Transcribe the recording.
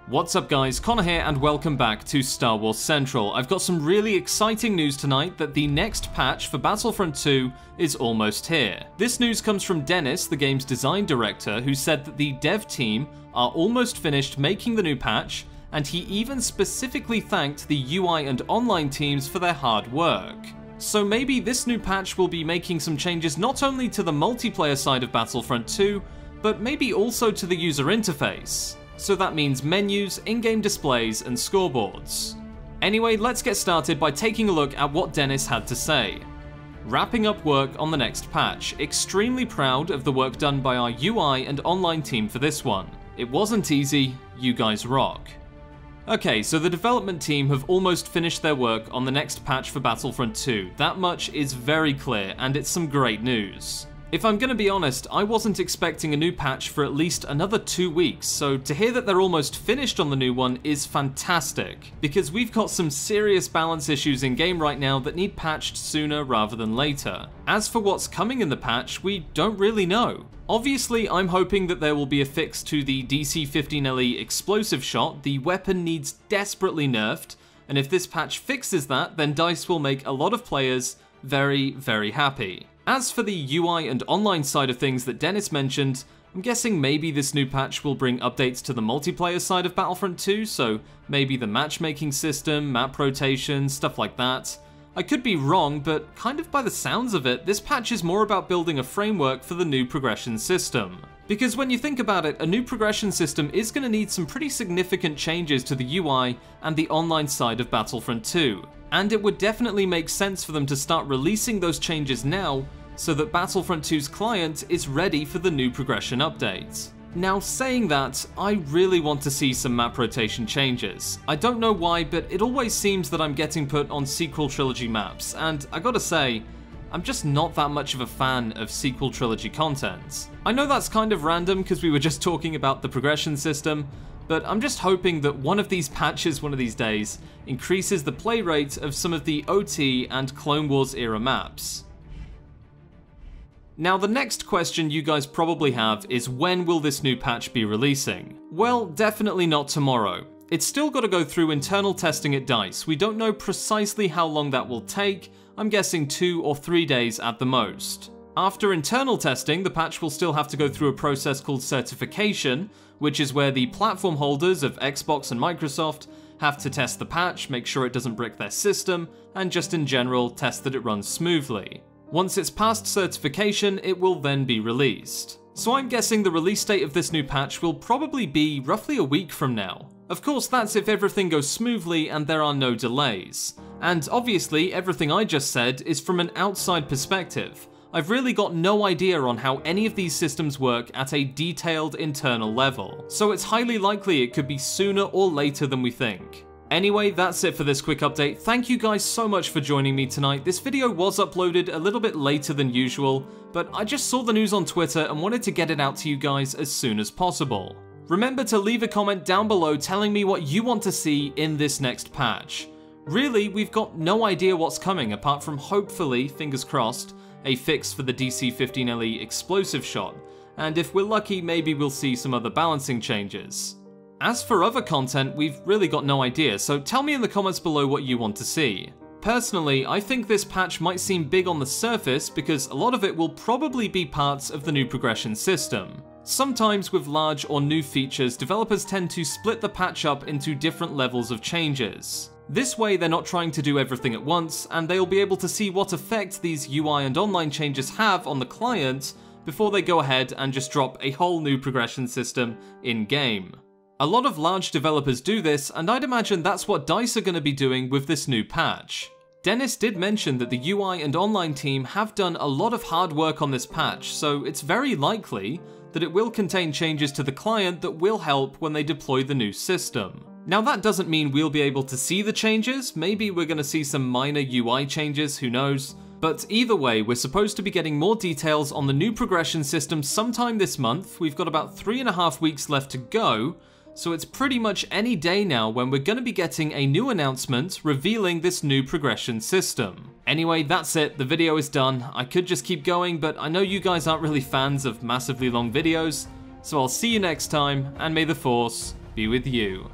What's up guys, Connor here and welcome back to Star Wars Central. I've got some really exciting news tonight that the next patch for Battlefront 2 is almost here. This news comes from Dennis, the game's design director, who said that the dev team are almost finished making the new patch, and he even specifically thanked the UI and online teams for their hard work. So maybe this new patch will be making some changes not only to the multiplayer side of Battlefront 2, but maybe also to the user interface. So that means menus, in-game displays, and scoreboards. Anyway, let's get started by taking a look at what Dennis had to say. Wrapping up work on the next patch. Extremely proud of the work done by our UI and online team for this one. It wasn't easy, you guys rock. Okay, so the development team have almost finished their work on the next patch for Battlefront 2. That much is very clear, and it's some great news. If I'm gonna be honest, I wasn't expecting a new patch for at least another 2 weeks, so to hear that they're almost finished on the new one is fantastic, because we've got some serious balance issues in game right now that need patched sooner rather than later. As for what's coming in the patch, we don't really know. Obviously, I'm hoping that there will be a fix to the DC15LE explosive shot. The weapon needs desperately nerfed, and if this patch fixes that, then DICE will make a lot of players very, very happy. As for the UI and online side of things that Dennis mentioned, I'm guessing maybe this new patch will bring updates to the multiplayer side of Battlefront 2, so maybe the matchmaking system, map rotation, stuff like that. I could be wrong, but kind of by the sounds of it, this patch is more about building a framework for the new progression system. Because when you think about it, a new progression system is going to need some pretty significant changes to the UI and the online side of Battlefront 2. And it would definitely make sense for them to start releasing those changes now, so that Battlefront 2's client is ready for the new progression update. Now saying that, I really want to see some map rotation changes. I don't know why, but it always seems that I'm getting put on sequel trilogy maps, and I gotta say, I'm just not that much of a fan of sequel trilogy content. I know that's kind of random because we were just talking about the progression system, but I'm just hoping that one of these patches one of these days increases the play rate of some of the OT and Clone Wars era maps. Now the next question you guys probably have is, when will this new patch be releasing? Well, definitely not tomorrow. It's still got to go through internal testing at DICE. We don't know precisely how long that will take. I'm guessing 2 or 3 days at the most. After internal testing, the patch will still have to go through a process called certification, which is where the platform holders of Xbox and Microsoft have to test the patch, make sure it doesn't brick their system, and just in general test that it runs smoothly. Once it's passed certification, it will then be released. So I'm guessing the release date of this new patch will probably be roughly a week from now. Of course, that's if everything goes smoothly and there are no delays. And obviously, everything I just said is from an outside perspective. I've really got no idea on how any of these systems work at a detailed internal level, so it's highly likely it could be sooner or later than we think. Anyway, that's it for this quick update. Thank you guys so much for joining me tonight. This video was uploaded a little bit later than usual, but I just saw the news on Twitter and wanted to get it out to you guys as soon as possible. Remember to leave a comment down below telling me what you want to see in this next patch. Really, we've got no idea what's coming apart from hopefully, fingers crossed, a fix for the DC15LE explosive shot, and if we're lucky, maybe we'll see some other balancing changes. As for other content, we've really got no idea, so tell me in the comments below what you want to see. Personally, I think this patch might seem big on the surface because a lot of it will probably be parts of the new progression system. Sometimes with large or new features, developers tend to split the patch up into different levels of changes. This way they're not trying to do everything at once, and they'll be able to see what effect these UI and online changes have on the client before they go ahead and just drop a whole new progression system in-game. A lot of large developers do this, and I'd imagine that's what DICE are going to be doing with this new patch. Dennis did mention that the UI and online team have done a lot of hard work on this patch, so it's very likely that it will contain changes to the client that will help when they deploy the new system. Now that doesn't mean we'll be able to see the changes, maybe we're going to see some minor UI changes, who knows. But either way, we're supposed to be getting more details on the new progression system sometime this month. We've got about 3.5 weeks left to go, so it's pretty much any day now when we're going to be getting a new announcement revealing this new progression system. Anyway, that's it, the video is done. I could just keep going, but I know you guys aren't really fans of massively long videos, so I'll see you next time, and may the Force be with you.